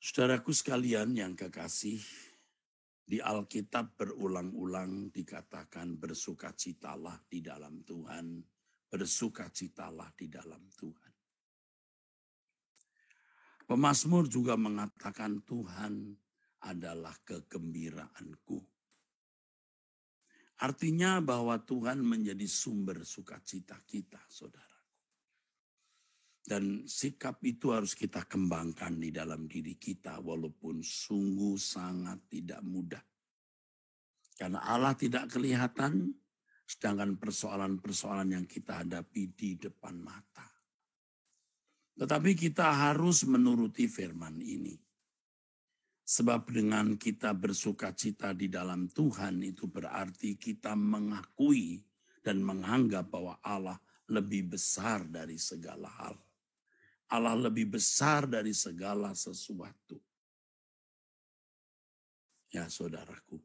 Saudaraku sekalian yang kekasih, di Alkitab berulang-ulang dikatakan bersukacitalah di dalam Tuhan, bersukacitalah di dalam Tuhan. Pemazmur juga mengatakan Tuhan adalah kegembiraanku. Artinya bahwa Tuhan menjadi sumber sukacita kita, saudara. Dan sikap itu harus kita kembangkan di dalam diri kita walaupun sungguh sangat tidak mudah. Karena Allah tidak kelihatan, sedangkan persoalan-persoalan yang kita hadapi di depan mata. Tetapi kita harus menuruti firman ini. Sebab dengan kita bersukacita di dalam Tuhan itu berarti kita mengakui dan menganggap bahwa Allah lebih besar dari segala hal. Allah lebih besar dari segala sesuatu. Ya saudaraku.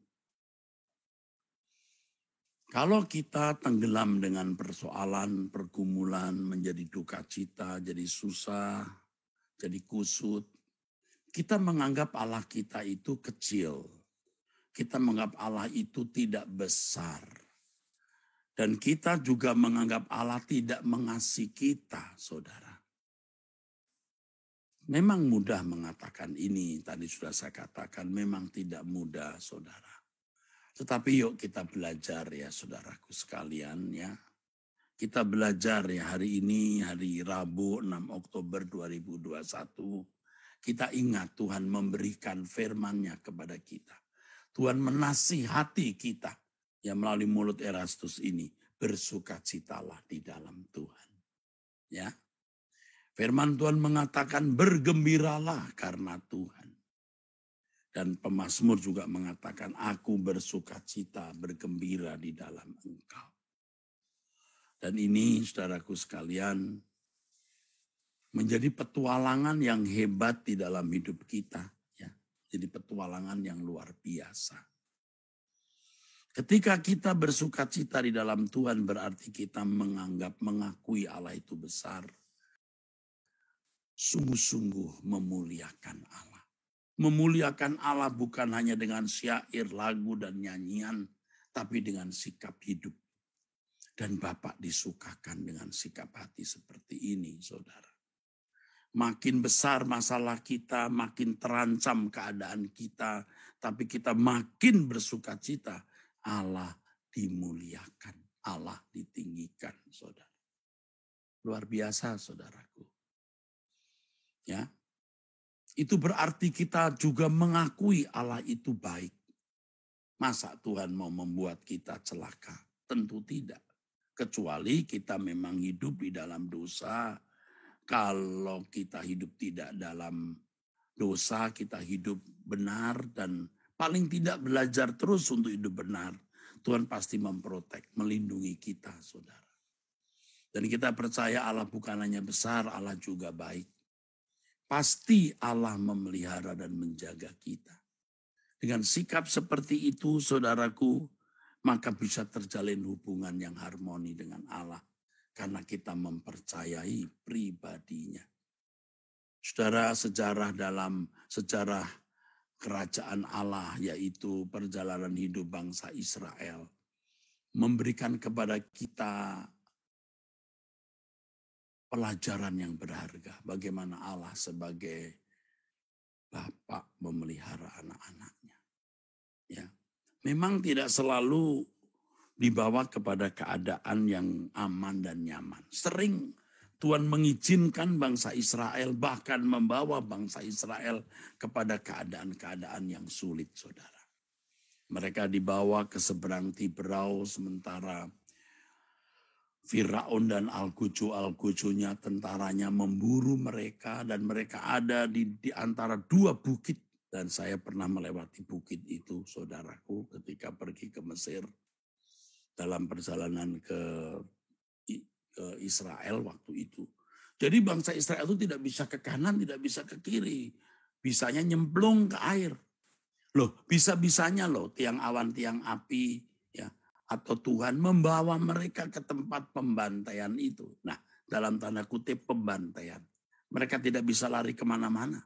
Kalau kita tenggelam dengan persoalan, pergumulan, menjadi duka cita, jadi susah, jadi kusut, kita menganggap Allah kita itu kecil. Kita menganggap Allah itu tidak besar. Dan kita juga menganggap Allah tidak mengasihi kita, saudara. Memang mudah mengatakan ini, tadi sudah saya katakan, memang tidak mudah, saudara. Tetapi yuk kita belajar ya, saudaraku sekalian ya. Kita belajar ya hari ini, hari Rabu 6 Oktober 2021. Kita ingat Tuhan memberikan firman-Nya kepada kita. Tuhan menasihati kita ya melalui mulut Erastus ini. Bersukacitalah di dalam Tuhan. Ya. Firman Tuhan mengatakan bergembiralah karena Tuhan. Dan pemazmur juga mengatakan aku bersukacita, bergembira di dalam Engkau. Dan ini saudaraku sekalian menjadi petualangan yang hebat di dalam hidup kita. Ya. Jadi petualangan yang luar biasa. Ketika kita bersukacita di dalam Tuhan berarti kita mengakui Allah itu besar. Sungguh-sungguh memuliakan Allah. Memuliakan Allah bukan hanya dengan syair, lagu, dan nyanyian, tapi dengan sikap hidup. Dan Bapak disukakan dengan sikap hati seperti ini, saudara. Makin besar masalah kita, makin terancam keadaan kita, tapi kita makin bersukacita, Allah dimuliakan, Allah ditinggikan, saudara. Luar biasa, saudaraku. Ya, itu berarti kita juga mengakui Allah itu baik. Masa Tuhan mau membuat kita celaka? Tentu tidak. Kecuali kita memang hidup di dalam dosa. Kalau kita hidup tidak dalam dosa, kita hidup benar dan paling tidak belajar terus untuk hidup benar. Tuhan pasti memprotek, melindungi kita, saudara. Dan kita percaya Allah bukan hanya besar, Allah juga baik. Pasti Allah memelihara dan menjaga kita. Dengan sikap seperti itu, saudaraku, maka bisa terjalin hubungan yang harmoni dengan Allah. Karena kita mempercayai pribadinya. Saudara, sejarah kerajaan Allah, yaitu perjalanan hidup bangsa Israel, memberikan kepada kita pelajaran yang berharga. Bagaimana Allah sebagai Bapak memelihara anak-anaknya. Ya, memang tidak selalu dibawa kepada keadaan yang aman dan nyaman. Sering Tuhan mengizinkan bangsa Israel, bahkan membawa bangsa Israel kepada keadaan-keadaan yang sulit, saudara. Mereka dibawa ke seberang Tiberau, sementara Firaun dan algojo-algojonya, tentaranya memburu mereka, dan mereka ada di antara dua bukit. Dan saya pernah melewati bukit itu, saudaraku, ketika pergi ke Mesir dalam perjalanan ke Israel waktu itu. Jadi bangsa Israel itu tidak bisa ke kanan, tidak bisa ke kiri. Bisanya nyemplung ke air. Loh, bisa-bisanya loh tiang awan, tiang api, ya, atau Tuhan membawa mereka ke tempat pembantaian itu. Nah, dalam tanda kutip pembantaian. Mereka tidak bisa lari kemana-mana.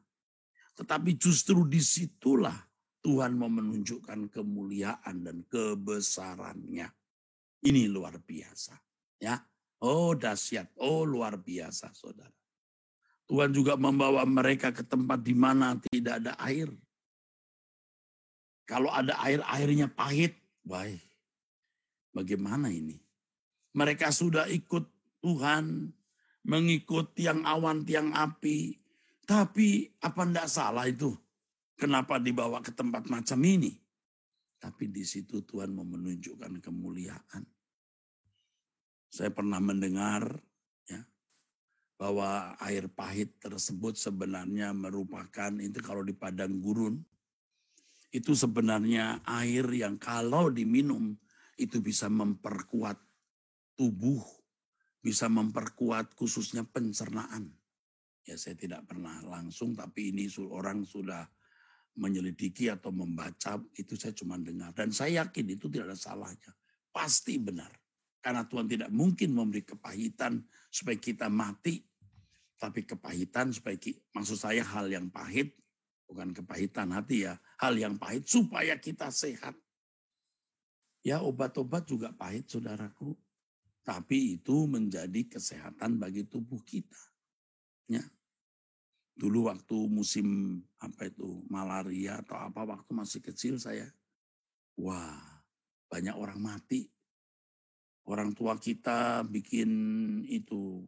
Tetapi justru disitulah Tuhan mau menunjukkan kemuliaan dan kebesarannya. Ini luar biasa. Ya, oh dahsyat, oh luar biasa saudara. Tuhan juga membawa mereka ke tempat di mana tidak ada air. Kalau ada air, airnya pahit. Baik, bagaimana ini? Mereka sudah ikut Tuhan, mengikut tiang awan, tiang api. Tapi apa enggak salah itu? Kenapa dibawa ke tempat macam ini? Tapi di situ Tuhan mau menunjukkan kemuliaan. Saya pernah mendengar ya, bahwa air pahit tersebut sebenarnya merupakan, itu kalau di padang gurun, itu sebenarnya air yang kalau diminum itu bisa memperkuat tubuh, bisa memperkuat khususnya pencernaan. Ya saya tidak pernah langsung, tapi ini orang sudah menyelidiki atau membaca, itu saya cuma dengar. Dan saya yakin itu tidak ada salahnya. Pasti benar. Karena Tuhan tidak mungkin memberi kepahitan supaya kita mati. Tapi kepahitan supaya, maksud saya hal yang pahit, bukan kepahitan hati ya, hal yang pahit supaya kita sehat. Ya obat-obat juga pahit saudaraku. Tapi itu menjadi kesehatan bagi tubuh kita. Ya. Dulu waktu musim malaria atau apa, waktu masih kecil saya, wah banyak orang mati. Orang tua kita bikin itu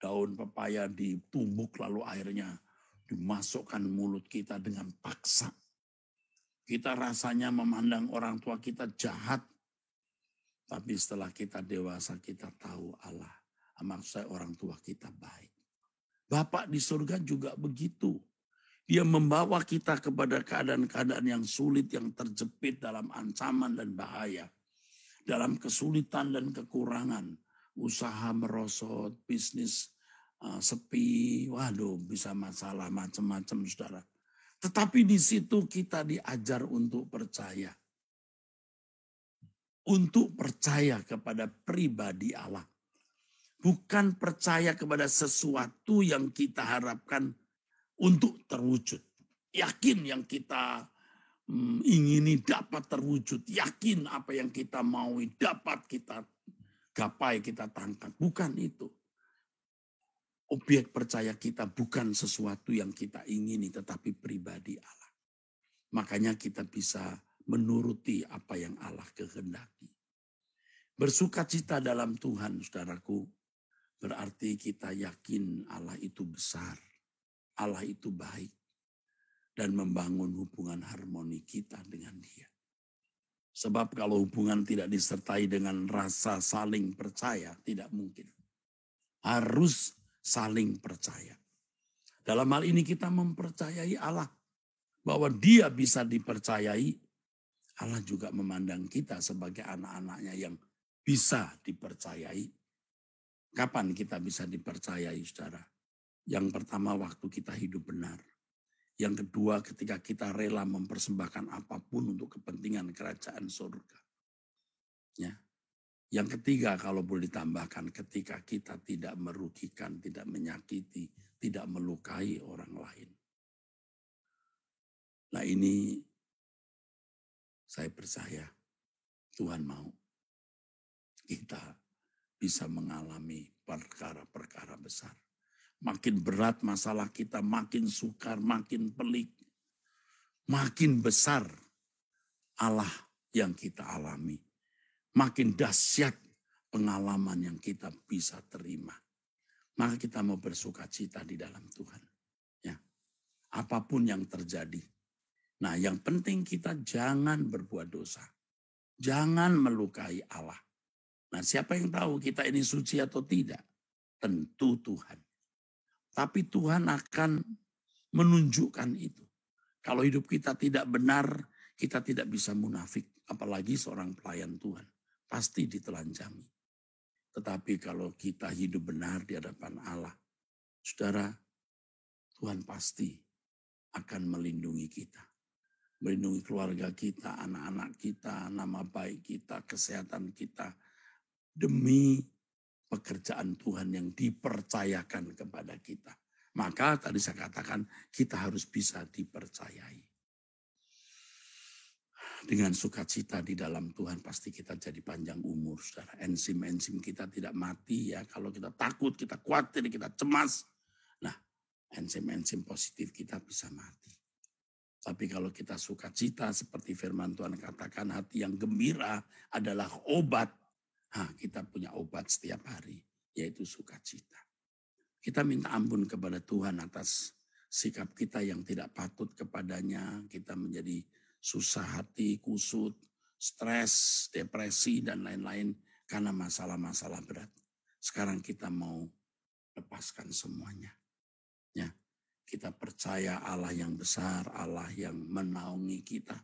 daun pepaya ditumbuk lalu airnya dimasukkan mulut kita dengan paksa. Kita rasanya memandang orang tua kita jahat. Tapi setelah kita dewasa kita tahu Allah. Maksud saya orang tua kita baik. Bapak di surga juga begitu. Dia membawa kita kepada keadaan-keadaan yang sulit, yang terjepit dalam ancaman dan bahaya. Dalam kesulitan dan kekurangan. Usaha merosot, bisnis sepi, waduh bisa masalah macam-macam saudara. Tetapi di situ kita diajar untuk percaya. Untuk percaya kepada pribadi Allah. Bukan percaya kepada sesuatu yang kita harapkan untuk terwujud. Yakin yang kita ingini dapat terwujud. Yakin apa yang kita maui dapat kita gapai, kita tangkap. Bukan itu. Objek percaya kita bukan sesuatu yang kita ingini, tetapi pribadi Allah. Makanya kita bisa menuruti apa yang Allah kehendaki. Bersukacita dalam Tuhan, saudaraku, berarti kita yakin Allah itu besar, Allah itu baik, dan membangun hubungan harmoni kita dengan Dia. Sebab kalau hubungan tidak disertai dengan rasa saling percaya, tidak mungkin. Harus saling percaya. Dalam hal ini kita mempercayai Allah, bahwa Dia bisa dipercayai. Allah juga memandang kita sebagai anak-anaknya yang bisa dipercayai. Kapan kita bisa dipercayai, saudara? Yang pertama, waktu kita hidup benar. Yang kedua, ketika kita rela mempersembahkan apapun untuk kepentingan kerajaan surga. Ya. Yang ketiga, kalau boleh ditambahkan, ketika kita tidak merugikan, tidak menyakiti, tidak melukai orang lain. Nah ini saya percaya Tuhan mau kita bisa mengalami perkara-perkara besar. Makin berat masalah kita, makin sukar, makin pelik, makin besar Allah yang kita alami. Makin dahsyat pengalaman yang kita bisa terima. Maka kita mau bersukacita di dalam Tuhan. Ya. Apapun yang terjadi. Nah yang penting kita jangan berbuat dosa. Jangan melukai Allah. Nah siapa yang tahu kita ini suci atau tidak? Tentu Tuhan. Tapi Tuhan akan menunjukkan itu. Kalau hidup kita tidak benar, kita tidak bisa munafik. Apalagi seorang pelayan Tuhan. Pasti ditelanjangi. Tetapi kalau kita hidup benar di hadapan Allah, saudara, Tuhan pasti akan melindungi kita. Melindungi keluarga kita, anak-anak kita, nama baik kita, kesehatan kita. Demi pekerjaan Tuhan yang dipercayakan kepada kita. Maka tadi saya katakan kita harus bisa dipercayai. Dengan sukacita di dalam Tuhan pasti kita jadi panjang umur, saudara. Enzim-enzim kita tidak mati ya. Kalau kita takut, kita khawatir, kita cemas. Nah, enzim-enzim positif kita bisa mati. Tapi kalau kita sukacita seperti firman Tuhan katakan, hati yang gembira adalah obat. Kita punya obat setiap hari, yaitu sukacita. Kita minta ampun kepada Tuhan atas sikap kita yang tidak patut kepadanya. Kita menjadi susah hati, kusut, stres, depresi, dan lain-lain karena masalah-masalah berat. Sekarang kita mau lepaskan semuanya. Ya, kita percaya Allah yang besar, Allah yang menaungi kita,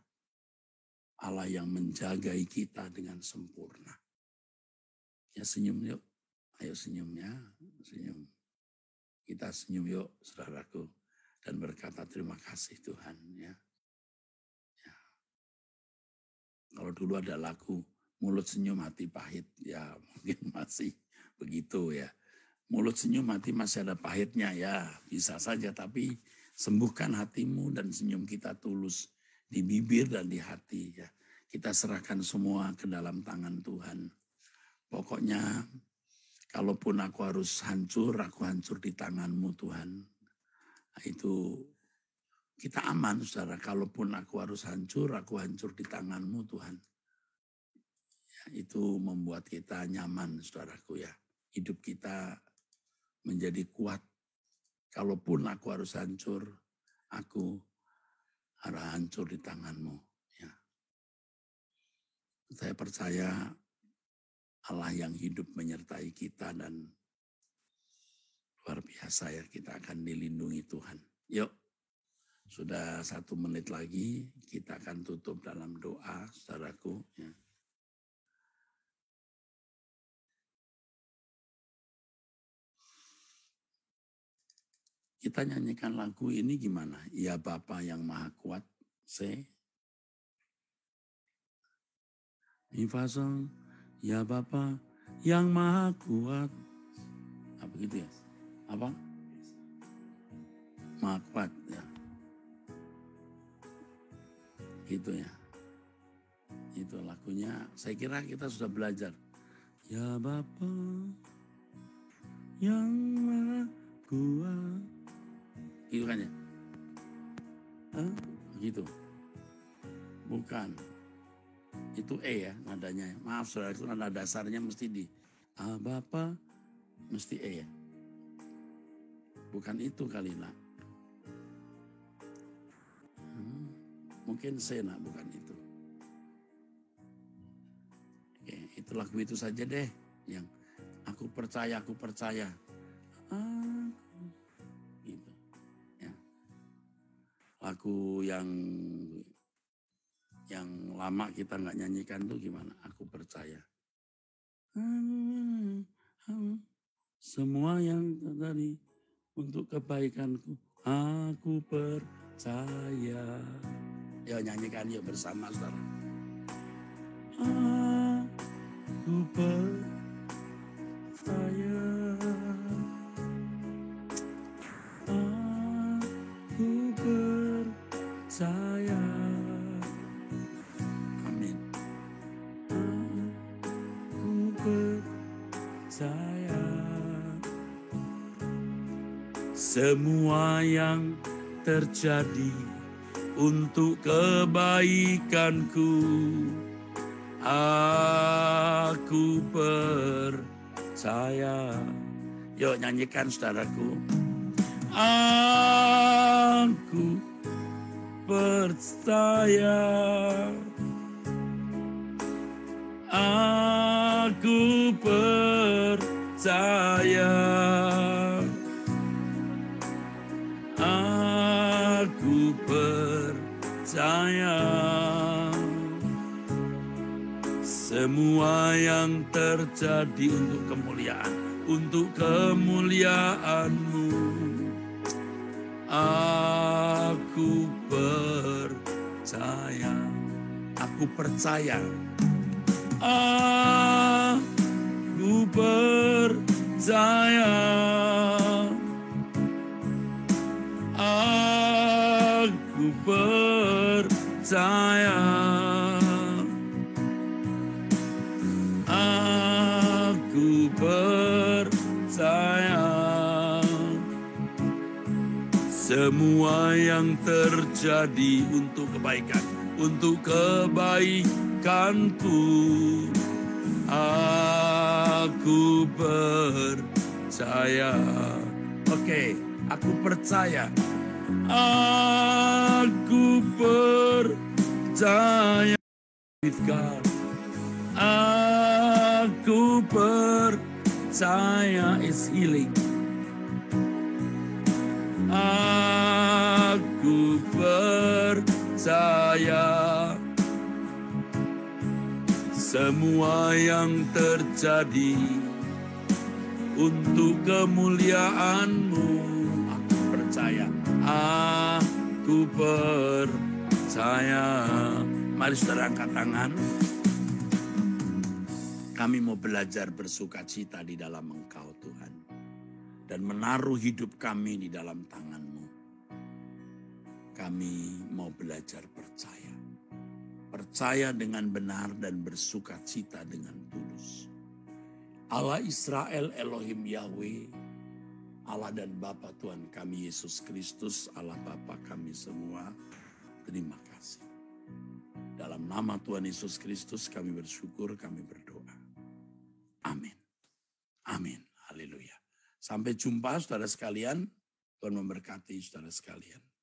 Allah yang menjagai kita dengan sempurna. Ya, senyum yuk, ayo senyum ya, senyum. Kita senyum yuk, saudaraku, dan berkata terima kasih Tuhan. Ya. Kalau dulu ada lagu mulut senyum hati pahit, ya mungkin masih begitu ya. Mulut senyum hati masih ada pahitnya ya, bisa saja, tapi sembuhkan hatimu dan senyum kita tulus di bibir dan di hati ya. Kita serahkan semua ke dalam tangan Tuhan. Pokoknya kalaupun aku harus hancur, aku hancur di tangan-Mu Tuhan. Nah, itu kita aman, saudara. Kalaupun aku harus hancur, aku hancur di tangan-Mu Tuhan. Ya, itu membuat kita nyaman, saudaraku ya. Hidup kita menjadi kuat. Kalaupun aku harus hancur, aku harus hancur di tangan-Mu. Ya. Saya percaya Allah yang hidup menyertai kita dan luar biasa ya, kita akan dilindungi Tuhan. Yuk, sudah 1 menit lagi, kita akan tutup dalam doa, saudaraku. Ya. Kita nyanyikan lagu ini gimana? Ya Bapa yang Maha Kuat, Mi fa sol, ya Bapa yang Maha Kuat. Apa gitu ya? Apa? Maha Kuat ya. Gitu ya. Itu lagunya, saya kira kita sudah belajar. Ya Bapa yang Maha Kuat. Gitu kan ya? Gitu. Bukan. Itu E ya nadanya. Maaf saudara, itu nada dasarnya mesti di Bapa, mesti E ya. Bukan itu kali nak. Mungkin C nak, bukan itu. Oke, itu lagu itu saja deh. Yang aku percaya. Gitu. Ya. Lagu yang lama kita nggak nyanyikan tuh gimana? Aku percaya. Semua yang terjadi untuk kebaikanku, aku percaya. Yuk nyanyikan yuk bersama saudara. Aku percaya. Aku percaya. Amin. Aku percaya. Semua yang terjadi untuk kebaikanku, aku percaya. Yuk nyanyikan saudaraku. Aku percaya. Aku percaya. Aku percaya. Semua yang terjadi untuk kemuliaan-Mu. Aku percaya. Aku percaya. Aku percaya. Aku percaya, aku percaya, semua yang terjadi untuk kebaikan, untuk kebaikanku. Aku percaya. Oke, aku percaya. Aku percaya with God. Aku percaya is healing. Aku percaya semua yang terjadi untuk kemuliaan-Mu. Aku percaya, aku percaya. Mari saudara angkat tangan. Kami mau belajar bersukacita di dalam Engkau Tuhan. Dan menaruh hidup kami di dalam tangan-Mu. Kami mau belajar percaya. Percaya dengan benar dan bersukacita dengan tulus. Allah Israel, Elohim Yahweh, Allah dan Bapa Tuhan kami Yesus Kristus, Allah Bapa kami semua, terima kasih. Dalam nama Tuhan Yesus Kristus kami bersyukur, kami berdoa. Amin. Amin. Haleluya. Sampai jumpa saudara sekalian. Tuhan memberkati saudara sekalian.